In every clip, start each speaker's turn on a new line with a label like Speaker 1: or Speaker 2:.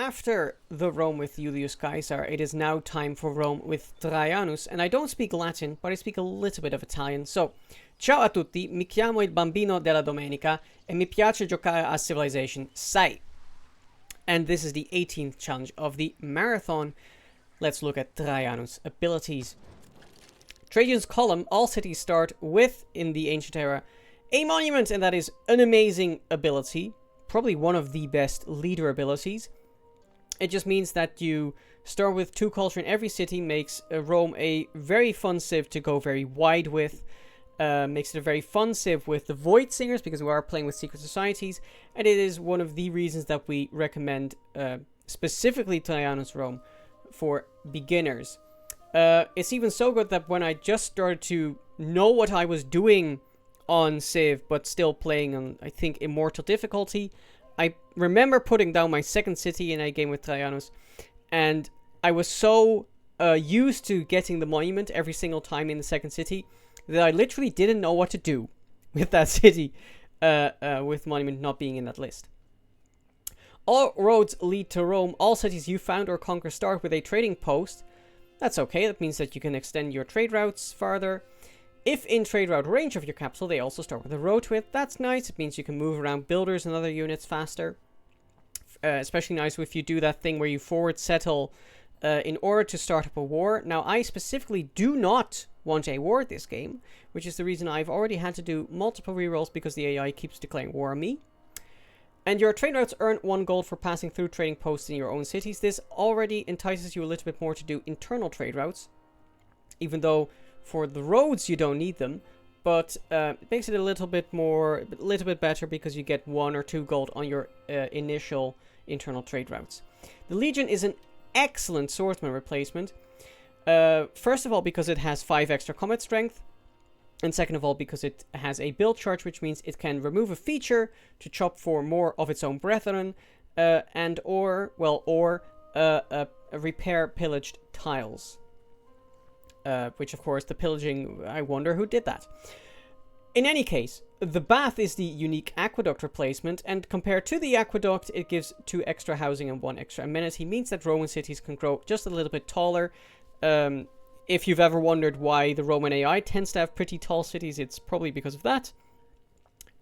Speaker 1: after the Rome with Julius Caesar, it is now time for Rome with Trajanus, and I don't speak Latin, but I speak a little bit of Italian, so ciao a tutti, mi chiamo il bambino della domenica, e mi piace giocare a Civilization VI. And this is the 18th challenge of the marathon. Let's look at Trajanus' abilities. Trajan's column, all cities start with, in the ancient era, a monument, and that is an amazing ability. Probably one of the best leader abilities. It just means that you start with 2 culture in every city, makes Rome a very fun civ to go very wide with. Makes it a very fun civ with the Void Singers, because we are playing with secret societies, and it is one of the reasons that we recommend specifically Trajanus Rome for beginners. It's even so good that when I just started to know what I was doing on Civ, but still playing on, I think, Immortal difficulty, I remember putting down my second city in a game with Trajanus, and I was so used to getting the monument every single time in the second city that I literally didn't know what to do with that city, with monument not being in that list. All roads lead to Rome. All cities you found or conquer start with a trading post. That's okay, that means that you can extend your trade routes farther. If in trade route range of your capital, they also start with a road to it. That's nice, it means you can move around builders and other units faster. Especially nice if you do that thing where you forward settle in order to start up a war. Now, I specifically do not want a war this game, which is the reason I've already had to do multiple rerolls because the AI keeps declaring war on me. And your trade routes earn 1 gold for passing through trading posts in your own cities. This already entices you a little bit more to do internal trade routes, even though for the roads you don't need them, but it makes it a little bit better because you get 1 or 2 gold on your initial internal trade routes. The Legion is an excellent swordsman replacement. First of all, because it has 5 extra combat strength, and second of all, because it has a build charge, which means it can remove a feature to chop for more of its own brethren, or repair pillaged tiles. Which, of course, the pillaging, I wonder who did that. In any case, the bath is the unique aqueduct replacement, and compared to the aqueduct, it gives 2 extra housing and 1 extra amenity. Means that Roman cities can grow just a little bit taller. If you've ever wondered why the Roman AI tends to have pretty tall cities, it's probably because of that.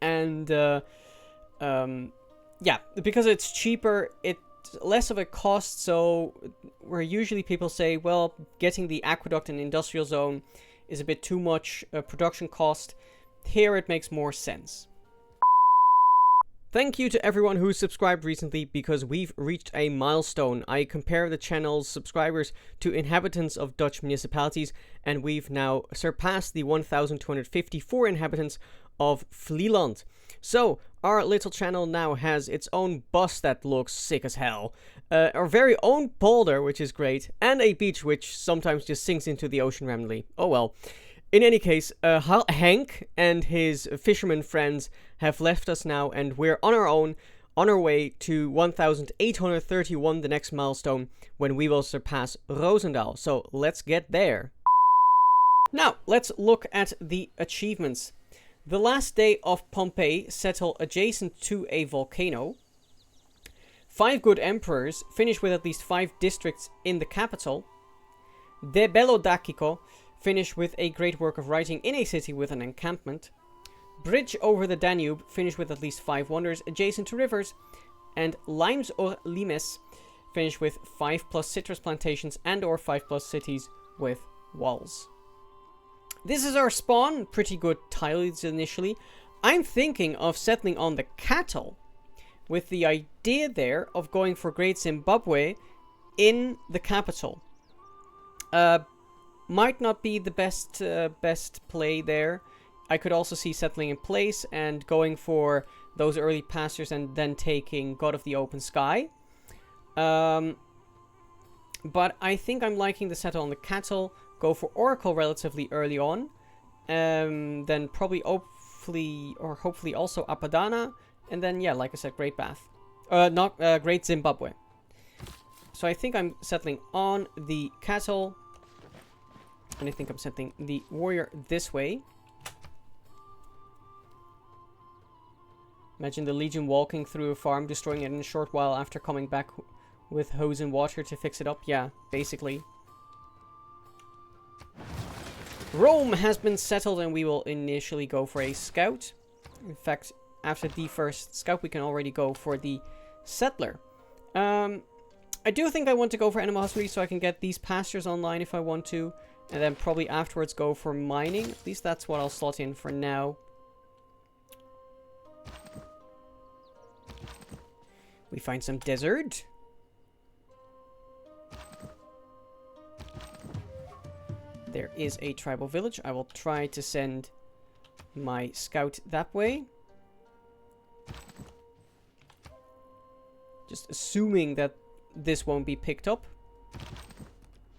Speaker 1: And, yeah, because it's cheaper, it's less of a cost, so where usually people say, well, getting the aqueduct in the industrial zone is a bit too much production cost, here it makes more sense. Thank you to everyone who subscribed recently, because we've reached a milestone. I compare the channel's subscribers to inhabitants of Dutch municipalities, and we've now surpassed the 1,254 inhabitants of Vlieland. So, our little channel now has its own bus that looks sick as hell, our very own boulder, which is great, and a beach which sometimes just sinks into the ocean randomly. Oh well. In any case, Hank and his fisherman friends have left us now, and we're on our own, on our way to 1,831, the next milestone, when we will surpass Roosendaal. So let's get there. Now, let's look at the achievements. The last day of Pompeii, settle adjacent to a volcano. 5 good emperors, finish with at least 5 districts in the capital. De Bello Dacico, finish with a great work of writing in a city with an encampment. Bridge over the Danube, finish with at least 5 wonders adjacent to rivers. And Limes or Limes, finish with 5+ citrus plantations and or 5+ cities with walls. This is our spawn, pretty good tiles initially. I'm thinking of settling on the cattle, with the idea there of going for Great Zimbabwe in the capital. Might not be the best play there. I could also see settling in place and going for those early pastures and then taking God of the Open Sky. But I think I'm liking the settle on the cattle. Go for Oracle relatively early on. Then probably hopefully also Apadana. And then, yeah, like I said, Great Bath. Great Zimbabwe. So I think I'm settling on the cattle. And I think I'm sending the warrior this way. Imagine the Legion walking through a farm, destroying it in a short while after coming back with hose and water to fix it up. Yeah, basically. Rome has been settled, and we will initially go for a scout. In fact, after the first scout, we can already go for the settler. I do think I want to go for animal husbandry so I can get these pastures online if I want to. And then probably afterwards go for mining. At least that's what I'll slot in for now. We find some desert. There is a tribal village. I will try to send my scout that way. Just assuming that this won't be picked up.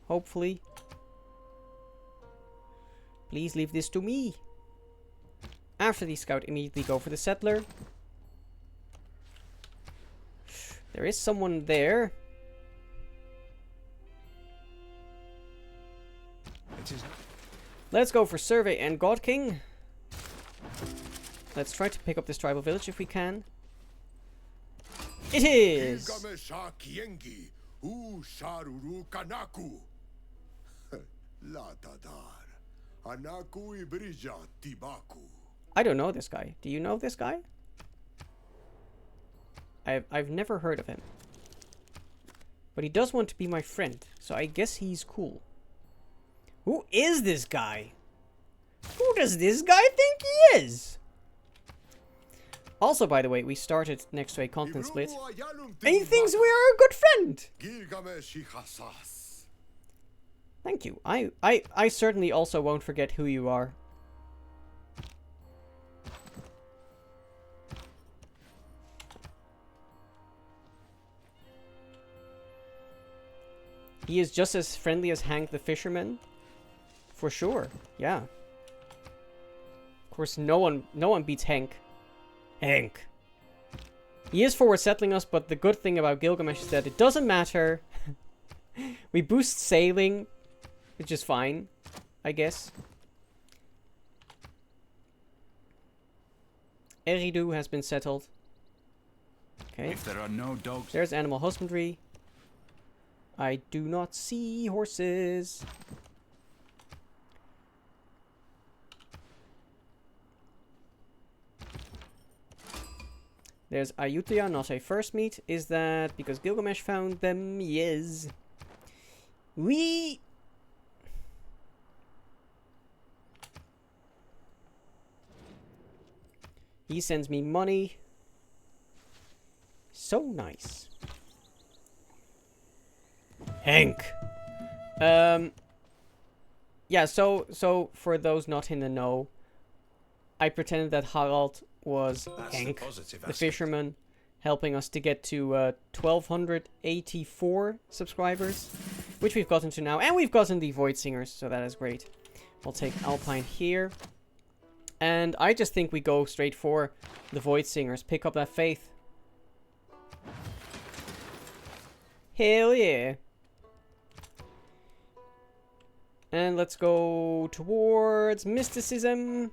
Speaker 1: Hopefully. Please leave this to me. After the scout, immediately go for the settler. There is someone there. Let's go for survey and God King. Let's try to pick up this tribal village if we can. It is! I don't know this guy. Do you know this guy? I've never heard of him. But he does want to be my friend, so I guess he's cool. Who is this guy? Who does this guy think he is? Also, by the way, we started next to a continent split. And he thinks we are a good friend! Thank you. I certainly also won't forget who you are. He is just as friendly as Hank the Fisherman. For sure, yeah. Of course, no one beats Hank. Hank. He is forward settling us, but the good thing about Gilgamesh is that it doesn't matter. We boost sailing, which is fine, I guess. Eridu has been settled. Okay.
Speaker 2: If there are no dogs.
Speaker 1: There's animal husbandry. I do not see horses. There's Ayutthaya, not a first meet. Is that because Gilgamesh found them? Yes. He sends me money. So nice. Hank. Yeah, so for those not in the know, I pretended that Harald was Hank, the fisherman, helping us to get to 1,284 subscribers, which we've gotten to now, and we've gotten the Void Singers, so that is great. We'll take Alpine here, and I just think we go straight for the Void Singers, pick up that faith. Hell yeah. And let's go towards mysticism.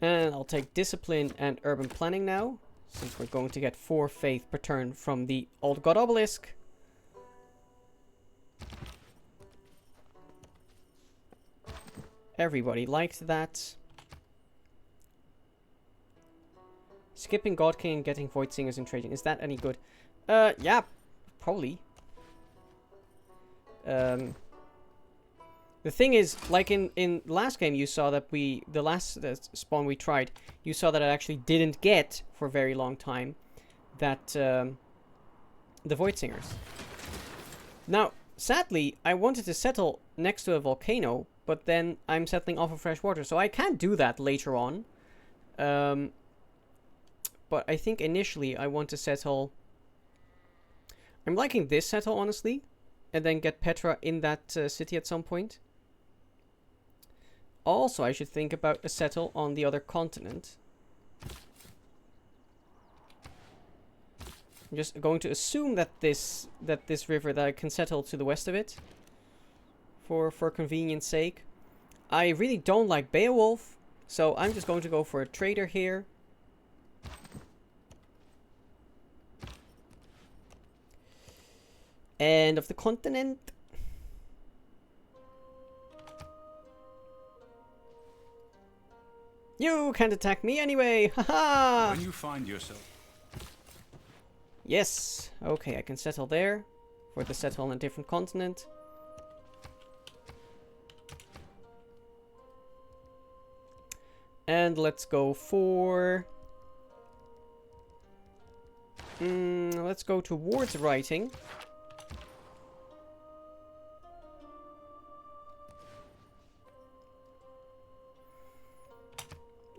Speaker 1: And I'll take discipline and urban planning now, since we're going to get 4 faith per turn from the old god obelisk. Everybody liked that. Skipping God King and getting Void Singers and trading. Is that any good? Yeah, probably. The thing is, like in last game, you saw that the last spawn we tried, you saw that I actually didn't get, for a very long time, that, the Void Singers. Now, sadly, I wanted to settle next to a volcano, but then I'm settling off of fresh water, so I can't do that later on. But I think initially I want to settle... I'm liking this settle, honestly. And then get Petra in that city at some point. Also, I should think about a settle on the other continent. I'm just going to assume that this river, that I can settle to the west of it. For convenience sake. I really don't like Beowulf. So I'm just going to go for a trader here. End of the continent. You can't attack me anyway! Haha!
Speaker 2: When you find yourself...
Speaker 1: Yes! Okay, I can settle there. For the settle on a different continent. And let's go for... let's go towards writing.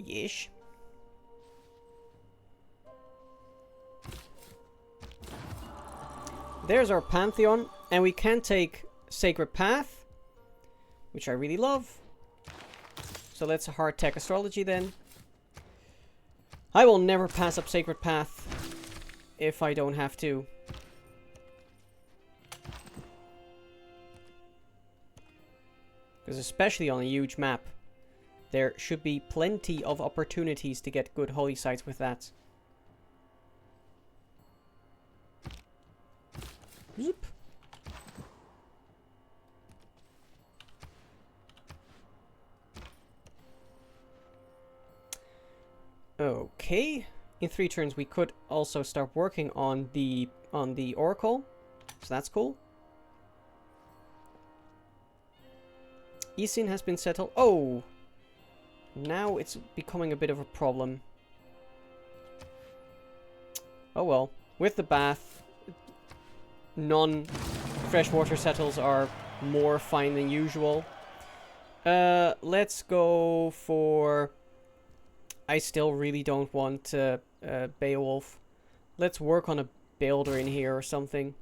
Speaker 1: Yeesh. There's our Pantheon, and we can take Sacred Path, which I really love. So that's a hard tech astrology then. I will never pass up Sacred Path if I don't have to. Because especially on a huge map, there should be plenty of opportunities to get good holy sites with that. Zoop. Okay. In 3 turns we could also start working on the Oracle. So that's cool. Isin has been settled. Oh! Now it's becoming a bit of a problem. Oh well. With the bath, non-freshwater settles are more fine than usual. Let's go for... I still really don't want Beowulf. Let's work on a builder in here or something.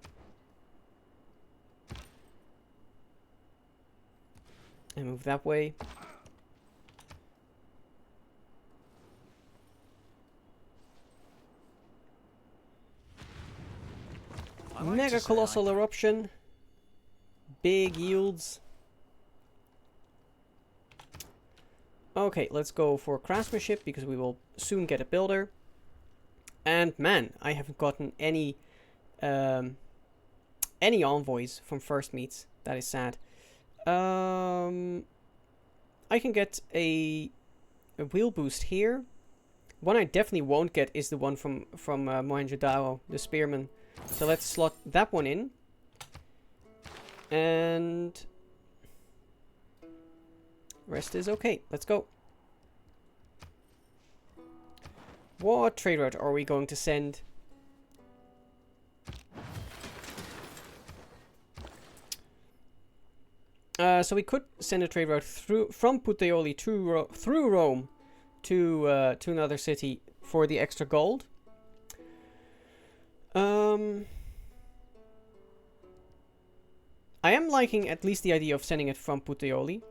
Speaker 1: And move that way. Mega Colossal Eruption. Big yields. Okay, let's go for craftsmanship because we will soon get a builder. And man, I haven't gotten any envoys from first meets. That is sad. I can get a wheel boost here. One I definitely won't get is the one from Mohenjo-Daro, the spearman. So let's slot that one in. And rest is okay. Let's go. What trade route are we going to send? So we could send a trade route from Puteoli through Rome to another city for the extra gold. I am liking at least the idea of sending it from Puteoli,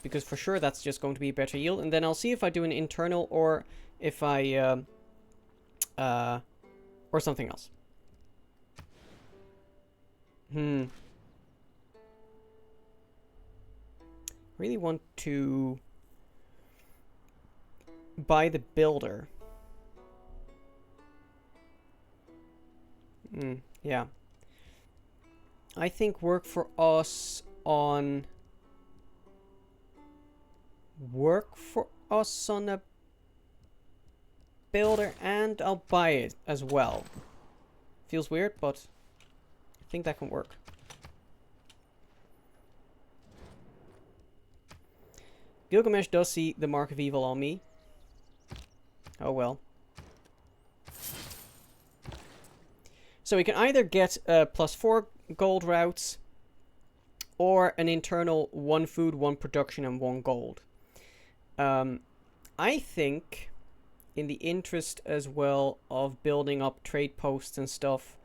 Speaker 1: because for sure that's just going to be a better yield. And then I'll see if I do an internal or if I or something else. Really want to buy the builder. Yeah. I think work for us on a builder, and I'll buy it as well. Feels weird, but I think that can work. Gilgamesh does see the Mark of Evil on me. Oh well. So we can either get +4 gold routes or an internal 1 food, 1 production, and 1 gold. I think in the interest as well of building up trade posts and stuff,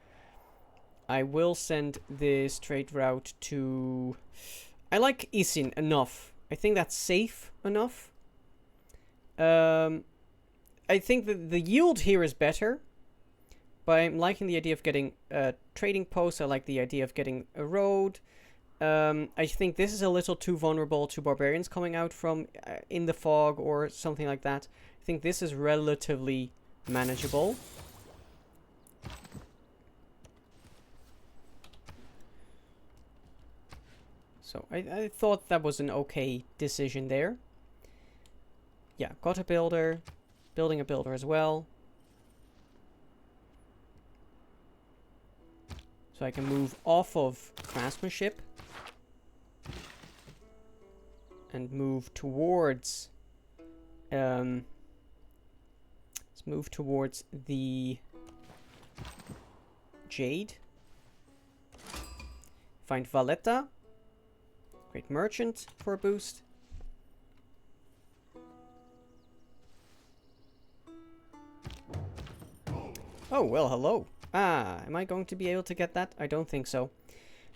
Speaker 1: I will send this trade route to... I like Isin enough. I think that's safe enough. I think that the yield here is better. But I'm liking the idea of getting trading posts. I like the idea of getting a road. I think this is a little too vulnerable to barbarians coming out from in the fog or something like that. I think this is relatively manageable. So I thought that was an okay decision there. Yeah, got a builder. Building a builder as well. So I can move off of craftsmanship. And move towards... let's move towards the... Jade. Find Valletta. Great merchant for a boost. Oh, well, hello. Ah, am I going to be able to get that? I don't think so.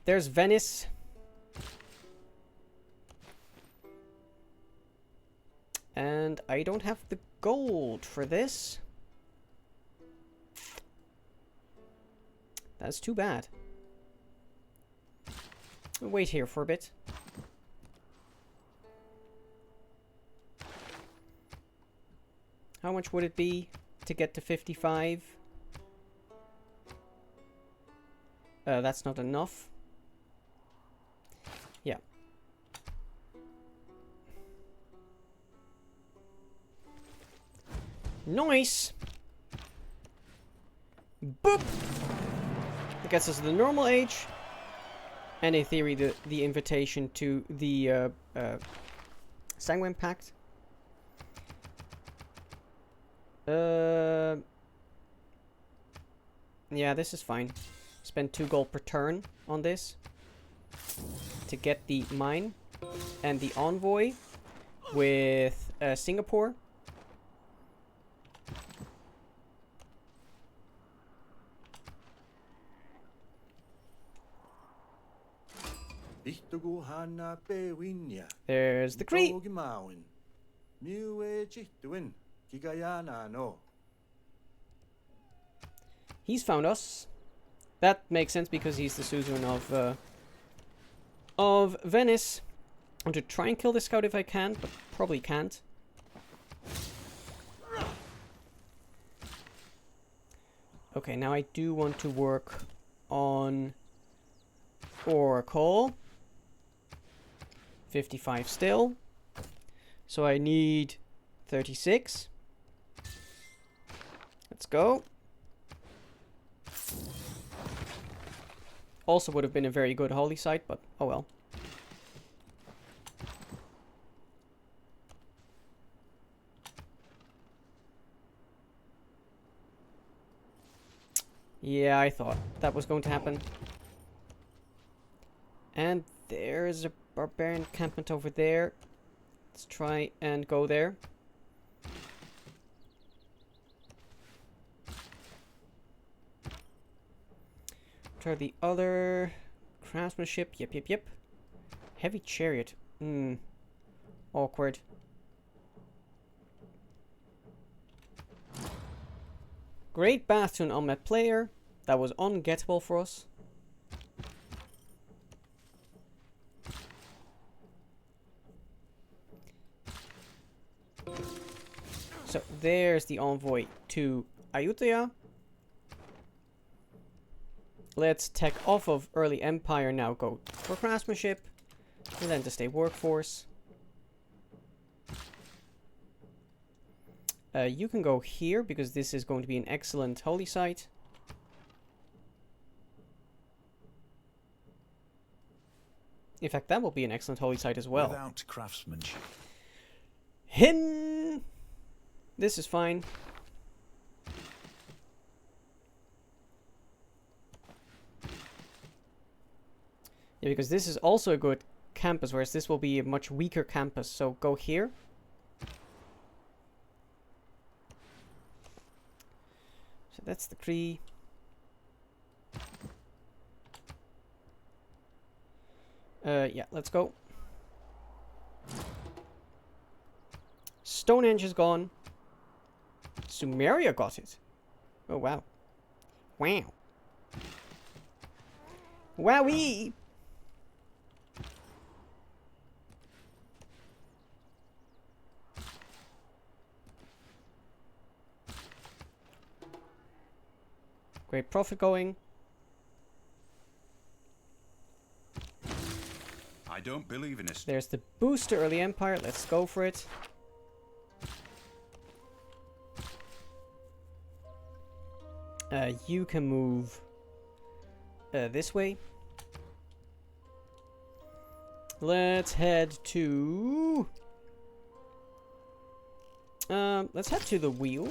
Speaker 1: There's Venice. And I don't have the gold for this. That's too bad. I'll wait here for a bit. How much would it be to get to 55? That's not enough. Yeah. Nice! Boop! That gets us to the normal age. And in theory, the invitation to the Sanguine Pact. Yeah, this is fine. Spend 2 gold per turn on this to get the mine and the envoy with Singapore. There's the Cree. He's found us. That makes sense because he's the suzerain of Venice. I want to try and kill this scout if I can, but probably can't. Okay, now I do want to work on Oracle. 55 still. So I need 36. Let's go. Also would have been a very good holy site, but oh well. Yeah, I thought that was going to happen. And there's a barbarian encampment over there. Let's try and go there. Try the other craftsmanship. Yep. Heavy chariot. Awkward. Great bath to an Armat player. That was ungettable for us. So there's the envoy to Ayutthaya. Let's tech off of early empire now, go for craftsmanship, and then to stay workforce. You can go here because this is going to be an excellent holy site. In fact, that will be an excellent holy site as well.
Speaker 2: Without craftsmanship.
Speaker 1: This is fine. Yeah, because this is also a good campus, whereas this will be a much weaker campus. So go here. So that's the Cree. Yeah, let's go. Stonehenge is gone. Sumeria got it. Oh, wow. Wow. Wowee! Great profit going.
Speaker 2: I don't believe in this.
Speaker 1: There's the boost to early empire. Let's go for it. You can move this way. Let's head to... let's head to the wheel.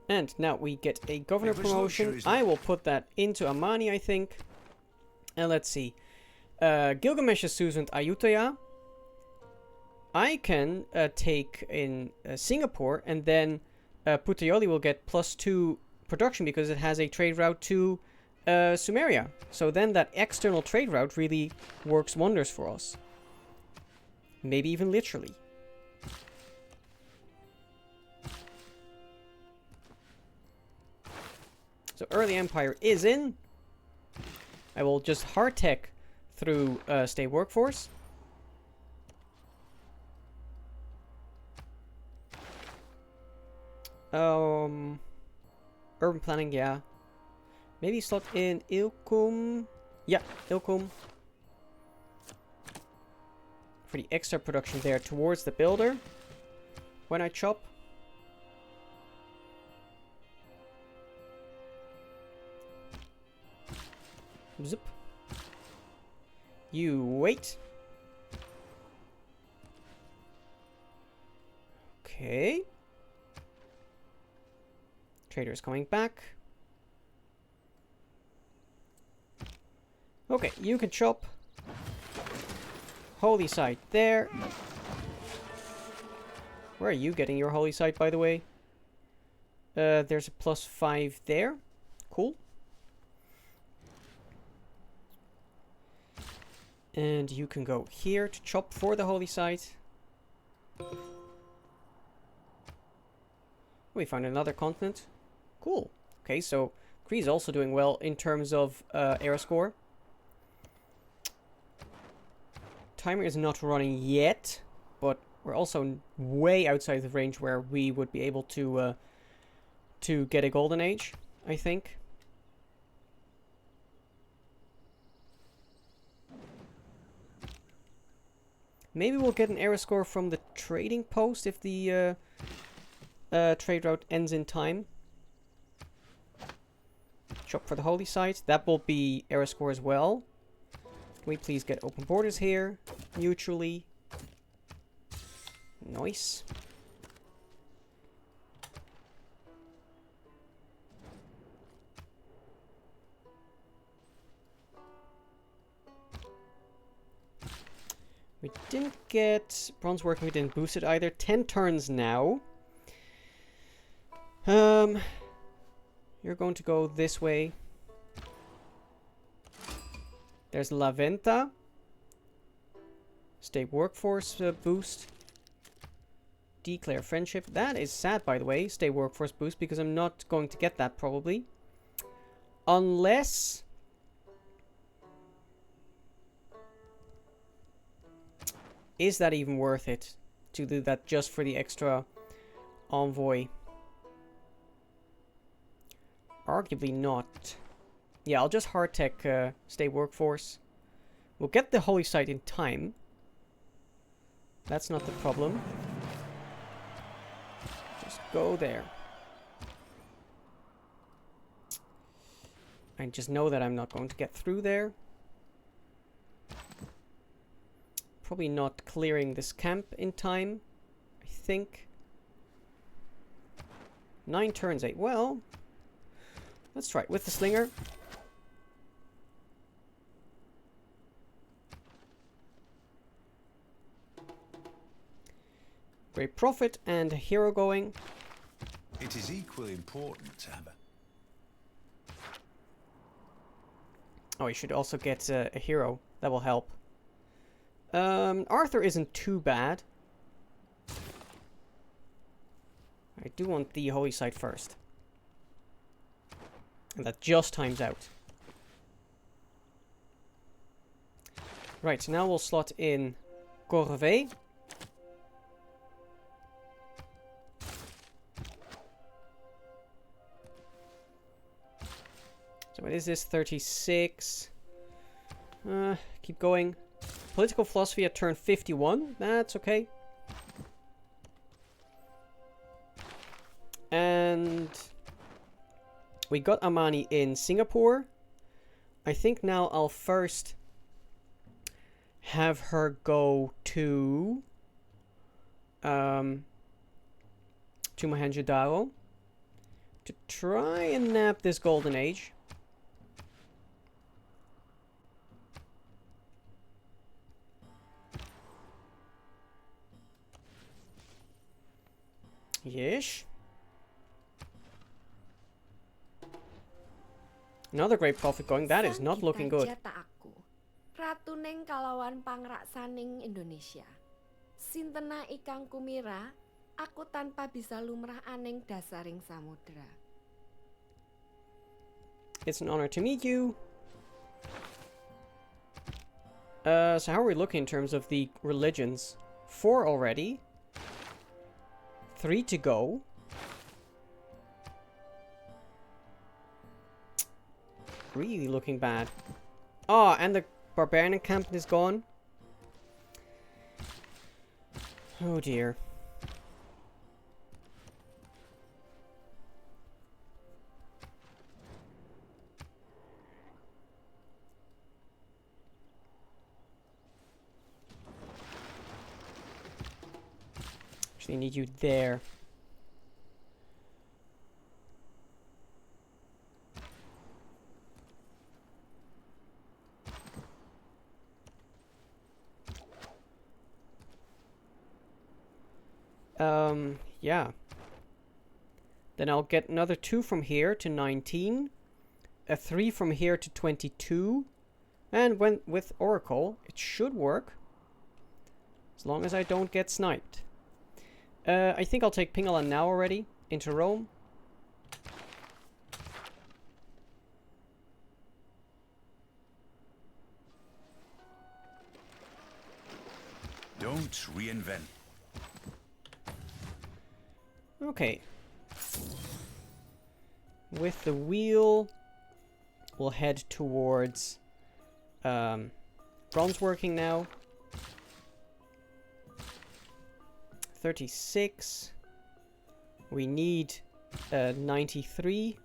Speaker 1: And now we get a governor promotion. I will put that into Amani, I think. And let's see. Gilgamesh is Susan Ayutthaya. I can take in Singapore, and then Puteoli will get +2 production because it has a trade route to Sumeria. So then that external trade route really works wonders for us. Maybe even literally. So early empire is in. I will just hard tech through state workforce. Urban planning, yeah. Maybe slot in Ilkum. Yeah, Ilkum. For the extra production there towards the builder. When I chop. Zip. You wait. Okay. Trader is coming back. Okay, you can chop. Holy site there. Where are you getting your holy site, by the way? There's a +5 there. Cool. And you can go here to chop for the holy site. We found another continent. Cool. Okay, so Cree is also doing well in terms of era score. Timer is not running yet, but we're also way outside the range where we would be able to get a golden age, I think. Maybe we'll get an error score from the trading post if the trade route ends in time. Chop for the holy site. That will be error score as well. Can we please get open borders here? Mutually. Nice. We didn't get bronze working, we didn't boost it either. 10 turns now. You're going to go this way. There's La Venta. State workforce boost. Declare friendship. That is sad, by the way, state workforce boost, because I'm not going to get that probably. Unless... Is that even worth it to do that just for the extra envoy? Arguably not. Yeah, I'll just hard tech state workforce. We'll get the holy site in time. That's not the problem. Just go there. I just know that I'm not going to get through there. Probably not clearing this camp in time, I think. 9 turns, 8. Well, let's try it with the slinger. Great profit and a hero going.
Speaker 2: It is equally important to have a...
Speaker 1: Oh, you should also get a hero. That will help. Arthur isn't too bad. I do want the holy site first. And that just times out. Right, so now we'll slot in Corvée. So what is this? 36. Keep going. Political philosophy at turn 51. That's okay. And we got Amani in Singapore. I think now I'll first have her go to Mohenjo-Daro to try and nab this golden age. Yes. Another great profit going. That is not looking good.
Speaker 3: Ratuning kalawan pangraksaning Indonesia. Sintena ikang kumira, aku tanpa bisa lumrah aning dasaring samudra.
Speaker 1: It's an honor to meet you. So how are we looking in terms of the religions? 4 already. 3 to go. Really looking bad. Oh, and the Barbarian encampment is gone. Oh dear. Actually need you there. Yeah. Then I'll get another 2 from here to 19. A 3 from here to 22. And when with Oracle, it should work. As long as I don't get sniped. I think I'll take Pingala now already. Into Rome.
Speaker 2: Don't reinvent.
Speaker 1: Okay. With the wheel, we'll head towards bronze working now. 36. We need 93.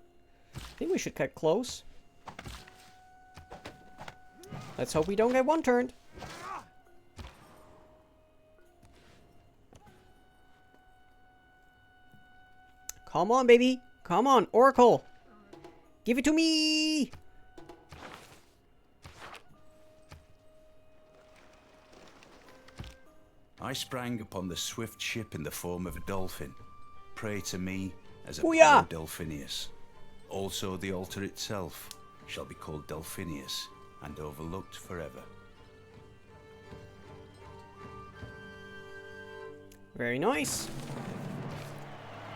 Speaker 1: I think we should get close. Let's hope we don't get one turned. Come on, baby. Come on, Oracle. Give it to me.
Speaker 2: I sprang upon the swift ship in the form of a dolphin. Pray to me as a
Speaker 1: Booyah!
Speaker 2: Delphinius. Also the altar itself shall be called Delphinius and overlooked forever.
Speaker 1: Very nice.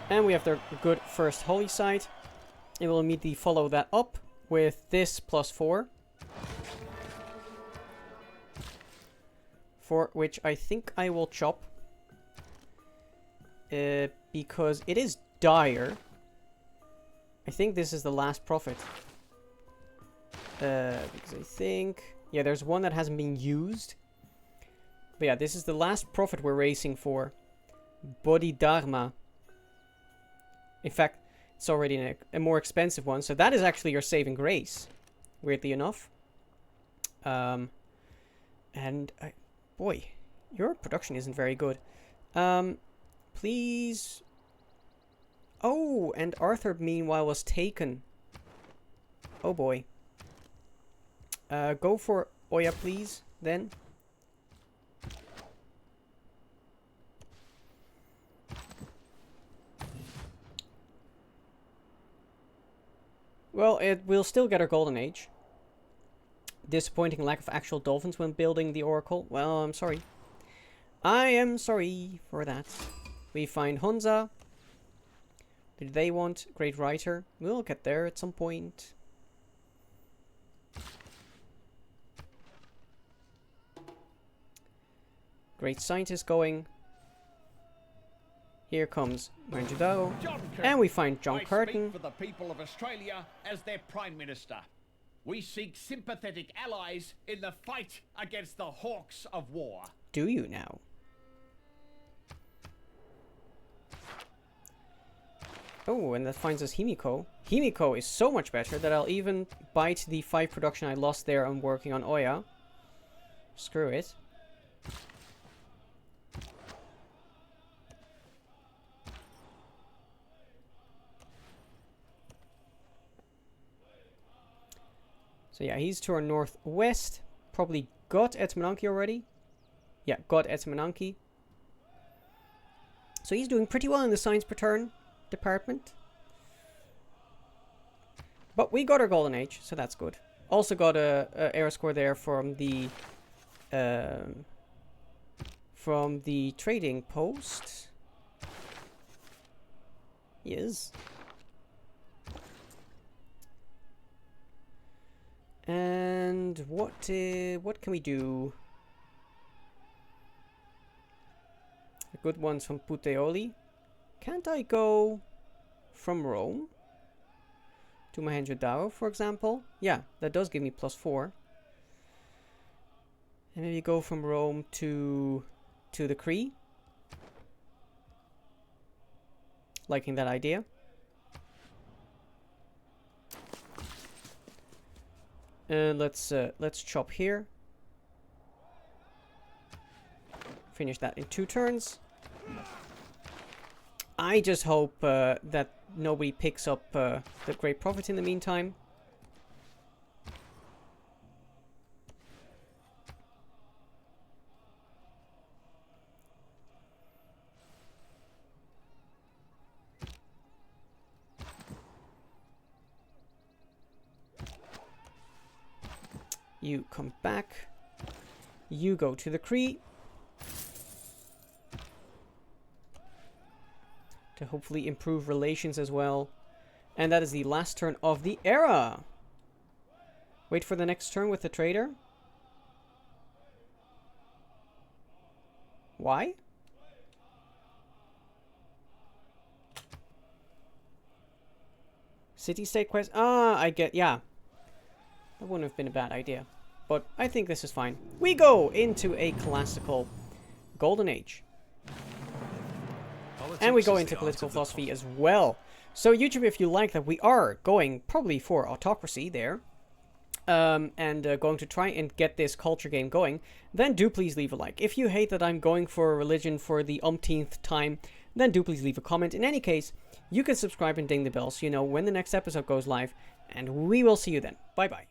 Speaker 1: And we have the good first holy site. And we'll immediately follow that up with this +4. For which I think I will chop. Because it is dire. I think this is the last profit. Because I think... Yeah, there's one that hasn't been used. But yeah, this is the last profit we're racing for. Bodhidharma. In fact, it's already a more expensive one. So that is actually your saving grace. Weirdly enough. Boy, your production isn't very good. Please. Oh, and Arthur meanwhile was taken. Oh boy. Go for Oya, please, then. Well, it will still get our golden age. Disappointing lack of actual dolphins when building the oracle. Well, I'm sorry. I am sorry for that. We find Hunza. Did they want Great Writer? We'll get there at some point. Great Scientist going. Here comes Manjudao. And we find John Curtin.
Speaker 4: For the people of Australia as their Prime Minister. We seek sympathetic allies in the fight against the hawks of war.
Speaker 1: Do you now? Oh, and that finds us Himiko. Himiko is so much better that I'll even bite the 5 production I lost there on working on Oya. Screw it. So yeah, he's to our northwest. Probably got Etmananki already. Yeah, got Etmananki. So he's doing pretty well in the science per turn department. But we got our golden age, so that's good. Also got a error score there from the trading post. Yes. And what can we do? The good ones from Puteoli. Can't I go from Rome to Mohenjo-Daro, for example? Yeah, that does give me +4. And maybe go from Rome to the Cree. Liking that idea. And let's chop here. Finish that in 2 turns. I just hope that nobody picks up the Great Prophet in the meantime. You come back. You go to the Cree. To hopefully improve relations as well. And that is the last turn of the era. Wait for the next turn with the trader. Why? City-state quest. Ah, I get, yeah. That wouldn't have been a bad idea. But I think this is fine. We go into a classical golden age. And we go into political philosophy as well. So YouTube, if you like that, we are going probably for autocracy there. And going to try and get this culture game going. Then do please leave a like. If you hate that I'm going for religion for the umpteenth time, then do please leave a comment. In any case, you can subscribe and ding the bell so you know when the next episode goes live. And we will see you then. Bye bye.